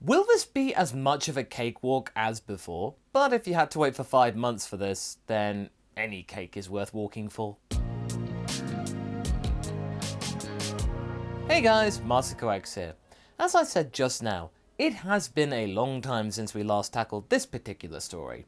Will this be as much of a cakewalk as before? But if you had to wait for 5 months for this, then any cake is worth walking for. Hey guys, MasakoX here. As I said just now, it has been a long time since we last tackled this particular story.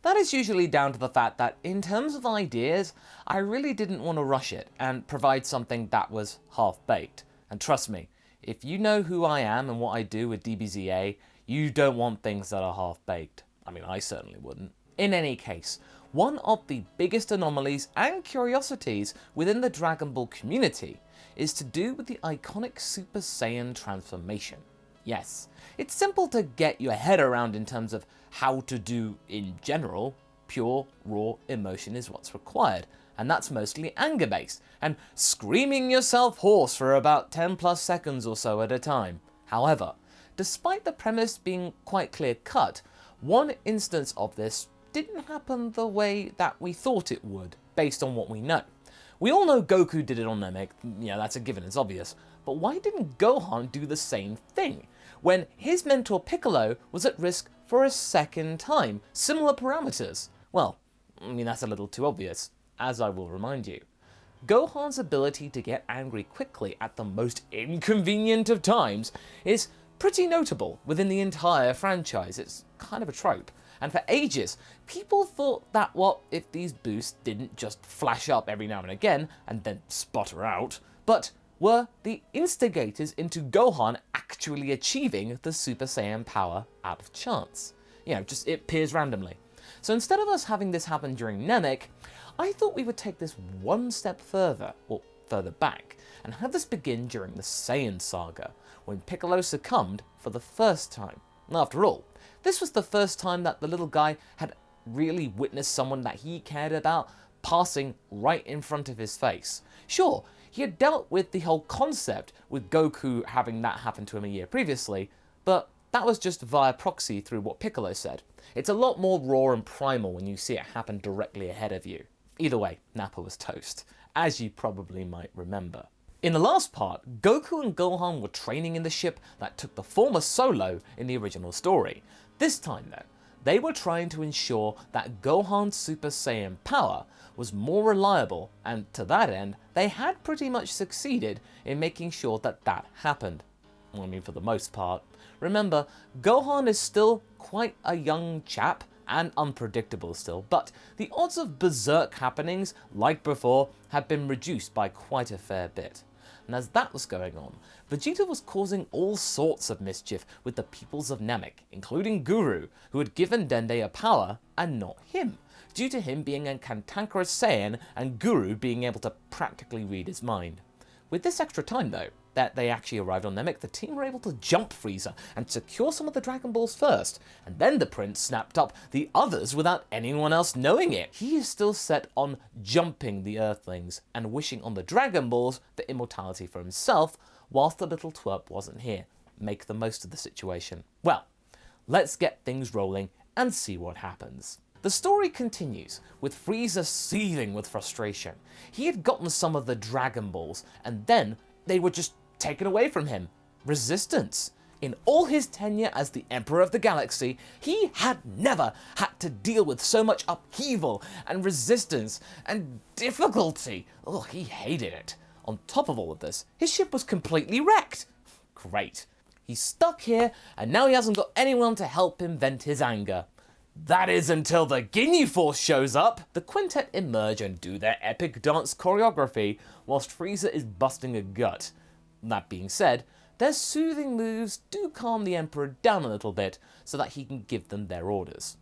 That is usually down to the fact that in terms of ideas, I really didn't want to rush it and provide something that was half-baked. And trust me, if you know who I am and what I do with DBZA, you don't want things that are half-baked. I mean, I certainly wouldn't. In any case, one of the biggest anomalies and curiosities within the Dragon Ball community is to do with the iconic Super Saiyan transformation. Yes, it's simple to get your head around in terms of how to do in general. Pure, raw emotion is what's required, and that's mostly anger-based, and screaming yourself hoarse for about 10 plus seconds or so at a time. However, despite the premise being quite clear-cut, one instance of this didn't happen the way that we thought it would, based on what we know. We all know Goku did it on Namek, that's a given, it's obvious, but why didn't Gohan do the same thing, when his mentor Piccolo was at risk for a second time? Similar parameters. Well, that's a little too obvious, as I will remind you. Gohan's ability to get angry quickly at the most inconvenient of times is pretty notable within the entire franchise. It's kind of a trope. And for ages, people thought that what if these boosts didn't just flash up every now and again and then sputter out, but were the instigators into Gohan actually achieving the Super Saiyan power out of chance. Just it appears randomly. So instead of us having this happen during Namek, I thought we would take this one step further, or further back, and have this begin during the Saiyan saga, when Piccolo succumbed for the first time. After all, this was the first time that the little guy had really witnessed someone that he cared about passing right in front of his face. Sure, he had dealt with the whole concept with Goku having that happen to him a year previously, but that was just via proxy through what Piccolo said. It's a lot more raw and primal when you see it happen directly ahead of you. Either way, Nappa was toast, as you probably might remember. In the last part, Goku and Gohan were training in the ship that took the former Solo in the original story. This time though, they were trying to ensure that Gohan's Super Saiyan power was more reliable, and to that end, they had pretty much succeeded in making sure that that happened. For the most part. Remember, Gohan is still quite a young chap and unpredictable still, but the odds of berserk happenings, like before, have been reduced by quite a fair bit. And as that was going on, Vegeta was causing all sorts of mischief with the peoples of Namek, including Guru, who had given Dende a power and not him, due to him being a cantankerous Saiyan and Guru being able to practically read his mind. With this extra time though, that they actually arrived on Namek, the team were able to jump Frieza and secure some of the Dragon Balls first, and then the Prince snapped up the others without anyone else knowing it. He is still set on jumping the Earthlings and wishing on the Dragon Balls for immortality for himself, whilst the little twerp wasn't here. Make the most of the situation. Well, let's get things rolling and see what happens. The story continues, with Frieza seething with frustration. He had gotten some of the Dragon Balls, and then they were just taken away from him. Resistance. In all his tenure as the Emperor of the Galaxy, he had never had to deal with so much upheaval and resistance and difficulty. Oh, he hated it. On top of all of this, his ship was completely wrecked. Great. He's stuck here, and now he hasn't got anyone to help him vent his anger. That is until the Ginyu Force shows up. The quintet emerge and do their epic dance choreography, whilst Frieza is busting a gut. That being said, their soothing moves do calm the Emperor down a little bit, so that he can give them their orders.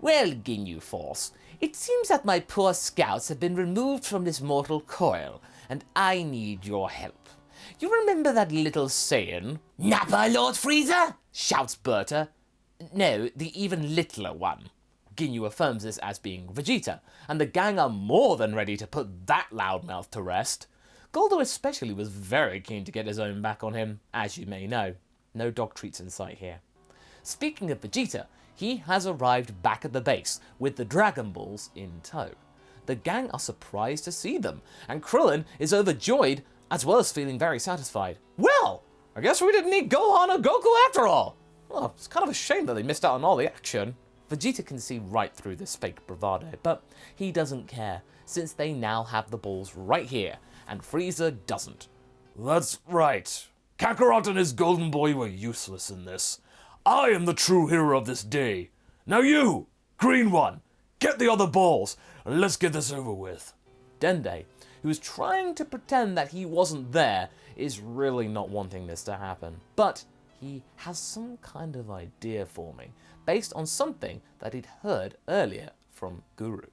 Well, Ginyu Force, it seems that my poor scouts have been removed from this mortal coil, and I need your help. You remember that little Saiyan? Nappa, Lord Frieza? Shouts Berta. No, the even littler one. Ginyu affirms this as being Vegeta, and the gang are more than ready to put that loudmouth to rest. Goldo especially was very keen to get his own back on him, as you may know. No dog treats in sight here. Speaking of Vegeta, he has arrived back at the base, with the Dragon Balls in tow. The gang are surprised to see them, and Krillin is overjoyed, as well as feeling very satisfied. Well, I guess we didn't need Gohan or Goku after all. Well, it's kind of a shame that they missed out on all the action. Vegeta can see right through this fake bravado, but he doesn't care, since they now have the balls right here, and Frieza doesn't. That's right. Kakarot and his golden boy were useless in this. I am the true hero of this day. Now you, green one, get the other balls, and let's get this over with. Dende, who is trying to pretend that he wasn't there, is really not wanting this to happen. But he has some kind of idea forming, based on something that he'd heard earlier from Guru.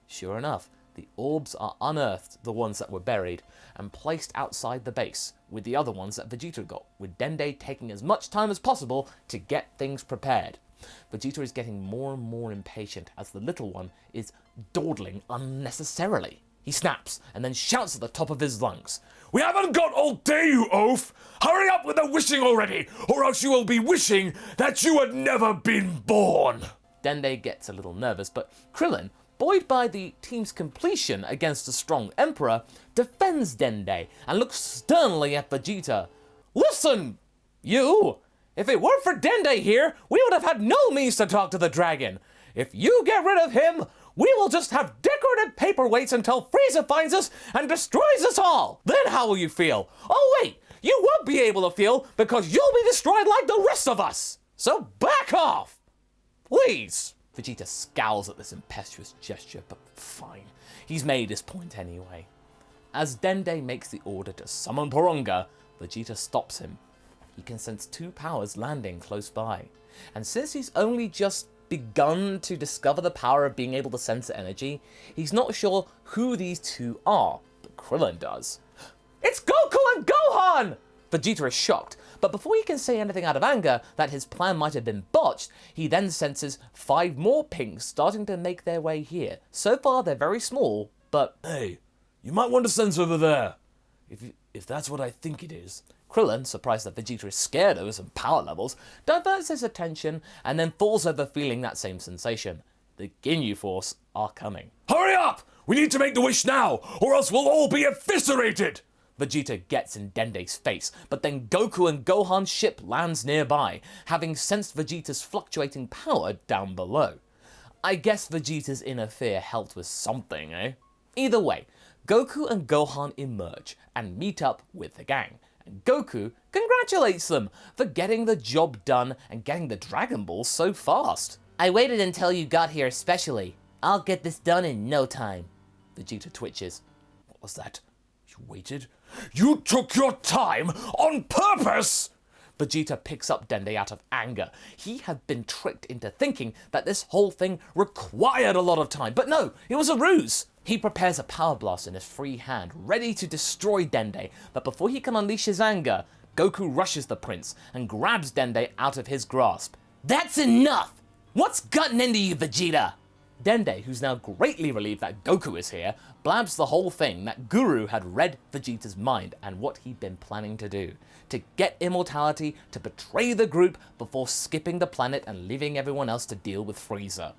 Sure enough, the orbs are unearthed, the ones that were buried, and placed outside the base, with the other ones that Vegeta got, with Dende taking as much time as possible to get things prepared. Vegeta is getting more and more impatient as the little one is dawdling unnecessarily. He snaps, and then shouts at the top of his lungs. We haven't got all day, you oaf! Hurry up with the wishing already, or else you will be wishing that you had never been born! Dende gets a little nervous, but Krillin, buoyed by the team's completion against a strong Emperor, defends Dende and looks sternly at Vegeta. Listen, you! If it weren't for Dende here, we would have had no means to talk to the dragon. If you get rid of him, we will just have decorative paperweights until Frieza finds us and destroys us all. Then how will you feel? Oh wait, you won't be able to feel because you'll be destroyed like the rest of us. So back off, please. Vegeta scowls at this impetuous gesture, but fine. He's made his point anyway. As Dende makes the order to summon Porunga, Vegeta stops him. He can sense two powers landing close by. And since he's only just begun to discover the power of being able to sense energy, he's not sure who these two are, but Krillin does. It's Goku and Gohan! Vegeta is shocked, but before he can say anything out of anger that his plan might have been botched, he then senses 5 more pings starting to make their way here. So far they're very small, but... Hey, you might want to sense over there, if that's what I think it is. Krillin, surprised that Vegeta is scared over some power levels, diverts his attention and then falls over feeling that same sensation. The Ginyu Force are coming. Hurry up! We need to make the wish now, or else we'll all be eviscerated! Vegeta gets in Dende's face, but then Goku and Gohan's ship lands nearby, having sensed Vegeta's fluctuating power down below. I guess Vegeta's inner fear helped with something, eh? Either way, Goku and Gohan emerge and meet up with the gang. And Goku congratulates them for getting the job done and getting the Dragon Balls so fast. I waited until you got here especially. I'll get this done in no time. Vegeta twitches. What was that? You waited? You took your time on purpose! Vegeta picks up Dende out of anger. He had been tricked into thinking that this whole thing required a lot of time, but no, it was a ruse. He prepares a power blast in his free hand, ready to destroy Dende, but before he can unleash his anger, Goku rushes the prince and grabs Dende out of his grasp. That's enough! What's gotten into you, Vegeta? Dende, who's now greatly relieved that Goku is here, blabs the whole thing that Guru had read Vegeta's mind and what he'd been planning to do. To get immortality, to betray the group before skipping the planet and leaving everyone else to deal with Frieza.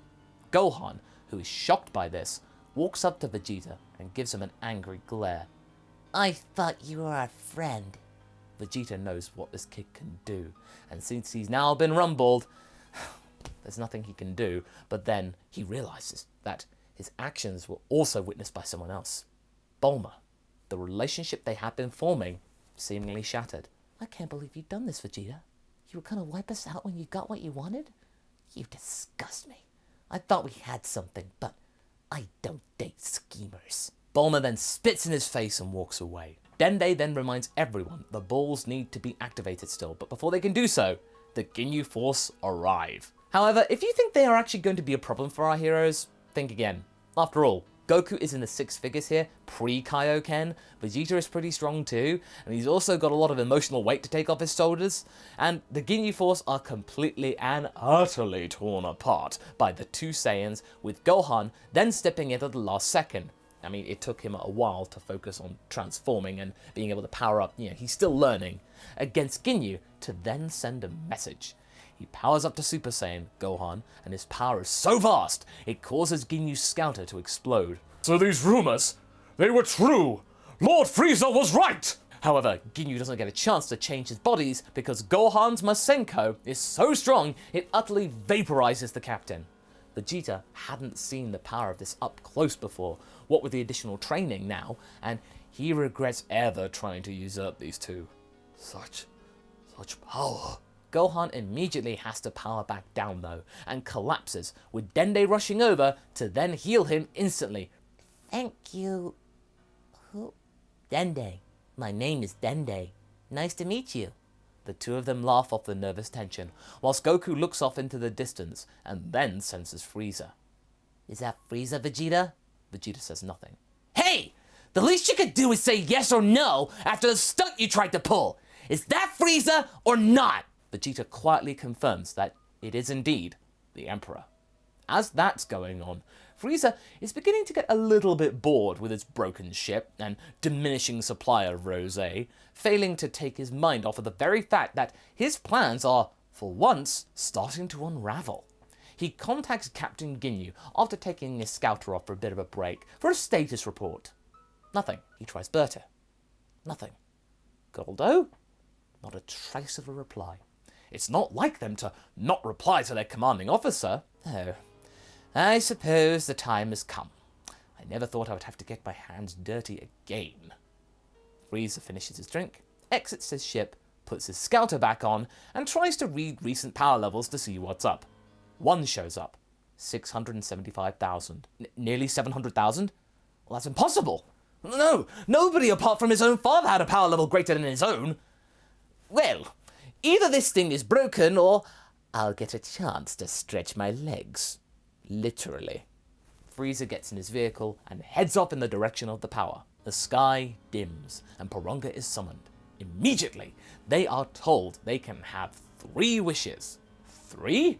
Gohan, who is shocked by this, walks up to Vegeta and gives him an angry glare. I thought you were our friend. Vegeta knows what this kid can do, and since he's now been rumbled, there's nothing he can do, but then he realizes that his actions were also witnessed by someone else. Bulma. The relationship they had been forming seemingly shattered. I can't believe you've done this, Vegeta. You were gonna wipe us out when you got what you wanted? You disgust me. I thought we had something, but I don't date schemers. Bulma then spits in his face and walks away. Dende then reminds everyone the balls need to be activated still, but before they can do so, the Ginyu Force arrive. However, if you think they are actually going to be a problem for our heroes, think again. After all, Goku is in the 6 figures here, pre-Kaioken, Vegeta is pretty strong too, and he's also got a lot of emotional weight to take off his shoulders, and the Ginyu Force are completely and utterly torn apart by the 2 Saiyans, with Gohan then stepping in at the last second. I mean, it took him a while to focus on transforming and being able to power up, he's still learning, against Ginyu to then send a message. He powers up to Super Saiyan, Gohan, and his power is so vast, it causes Ginyu's scouter to explode. So these rumors, they were true! Lord Frieza was right! However, Ginyu doesn't get a chance to change his bodies because Gohan's Masenko is so strong it utterly vaporizes the captain. Vegeta hadn't seen the power of this up close before, what with the additional training now, and he regrets ever trying to usurp these two. Such power. Gohan immediately has to power back down though, and collapses, with Dende rushing over to then heal him instantly. Thank you. Who? Dende. My name is Dende. Nice to meet you. The two of them laugh off the nervous tension, whilst Goku looks off into the distance and then senses Frieza. Is that Frieza, Vegeta? Vegeta says nothing. Hey! The least you could do is say yes or no after the stunt you tried to pull. Is that Frieza or not? Vegeta quietly confirms that it is indeed the Emperor. As that's going on, Frieza is beginning to get a little bit bored with his broken ship and diminishing supply of rosé, failing to take his mind off of the very fact that his plans are, for once, starting to unravel. He contacts Captain Ginyu after taking his scouter off for a bit of a break for a status report. Nothing. He tries Berta. Nothing. Goldo? Not a trace of a reply. It's not like them to not reply to their commanding officer. Oh, I suppose the time has come. I never thought I would have to get my hands dirty again. Frieza finishes his drink, exits his ship, puts his scouter back on, and tries to read recent power levels to see what's up. One shows up. 675,000. Nearly 700,000? Well, that's impossible. No, nobody apart from his own father had a power level greater than his own. Well, either this thing is broken or I'll get a chance to stretch my legs. Literally. Frieza gets in his vehicle and heads off in the direction of the power. The sky dims and Porunga is summoned. Immediately, they are told they can have 3 wishes. 3?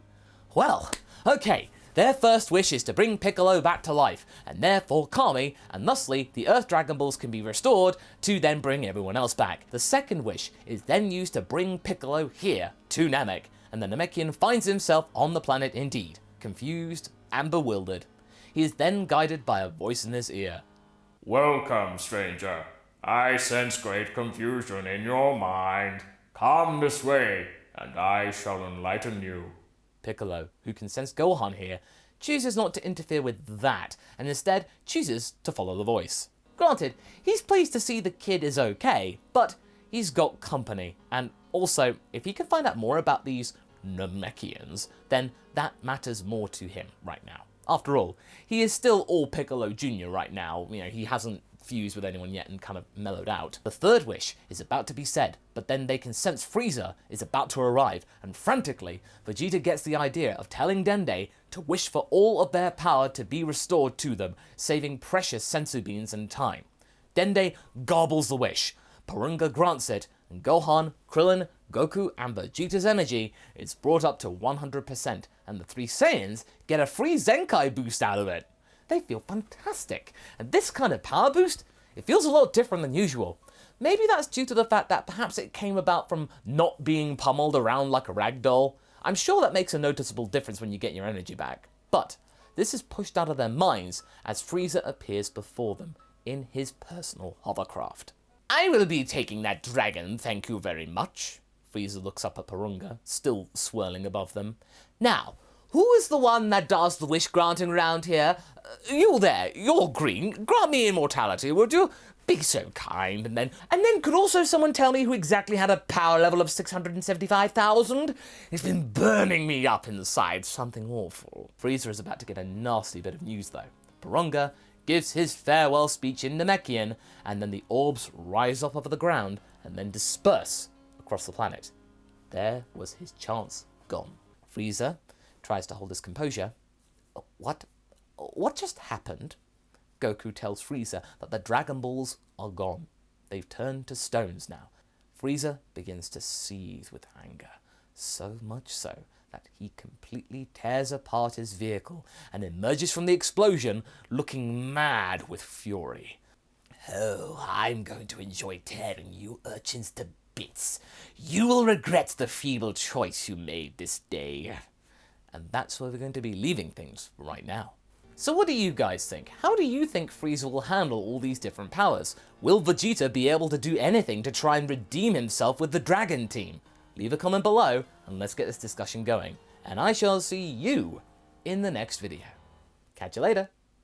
Well, okay. Their first wish is to bring Piccolo back to life, and therefore Kami, and thusly the Earth Dragon Balls can be restored to then bring everyone else back. The second wish is then used to bring Piccolo here to Namek, and the Namekian finds himself on the planet indeed, confused and bewildered. He is then guided by a voice in his ear. Welcome, stranger. I sense great confusion in your mind. Come this way, and I shall enlighten you. Piccolo, who can sense Gohan here, chooses not to interfere with that, and instead chooses to follow the voice. Granted, he's pleased to see the kid is okay, but he's got company, and also, if he can find out more about these Namekians, then that matters more to him right now. After all, he is still all Piccolo Jr. right now. He hasn't fused with anyone yet and kind of mellowed out. The third wish is about to be said, but then they can sense Frieza is about to arrive, and frantically, Vegeta gets the idea of telling Dende to wish for all of their power to be restored to them, saving precious sensu beans and time. Dende gobbles the wish, Porunga grants it, and Gohan, Krillin, Goku, and Vegeta's energy is brought up to 100%, and the 3 Saiyans get a free Zenkai boost out of it. They feel fantastic, and this kind of power boost, it feels a lot different than usual. Maybe that's due to the fact that perhaps it came about from not being pummeled around like a rag doll. I'm sure that makes a noticeable difference when you get your energy back. But this is pushed out of their minds as Frieza appears before them in his personal hovercraft. I will be taking that dragon, thank you very much. Frieza looks up at Porunga, still swirling above them. Now, who is the one that does the wish granting around here? You there, you're green. Grant me immortality, would you? Be so kind. And then could also someone tell me who exactly had a power level of 675,000? It's been burning me up inside, something awful. Frieza is about to get a nasty bit of news though. Porunga gives his farewell speech in Namekian, and then the orbs rise up off the ground and then disperse across the planet. There was his chance gone. Frieza tries to hold his composure. What just happened? Goku tells Frieza that the Dragon Balls are gone. They've turned to stones now. Frieza begins to seethe with anger, so much so that he completely tears apart his vehicle and emerges from the explosion looking mad with fury. Oh, I'm going to enjoy tearing you urchins to bits. You will regret the feeble choice you made this day. And that's where we're going to be leaving things right now. So what do you guys think? How do you think Frieza will handle all these different powers? Will Vegeta be able to do anything to try and redeem himself with the Dragon Team? Leave a comment below and let's get this discussion going. And I shall see you in the next video. Catch you later.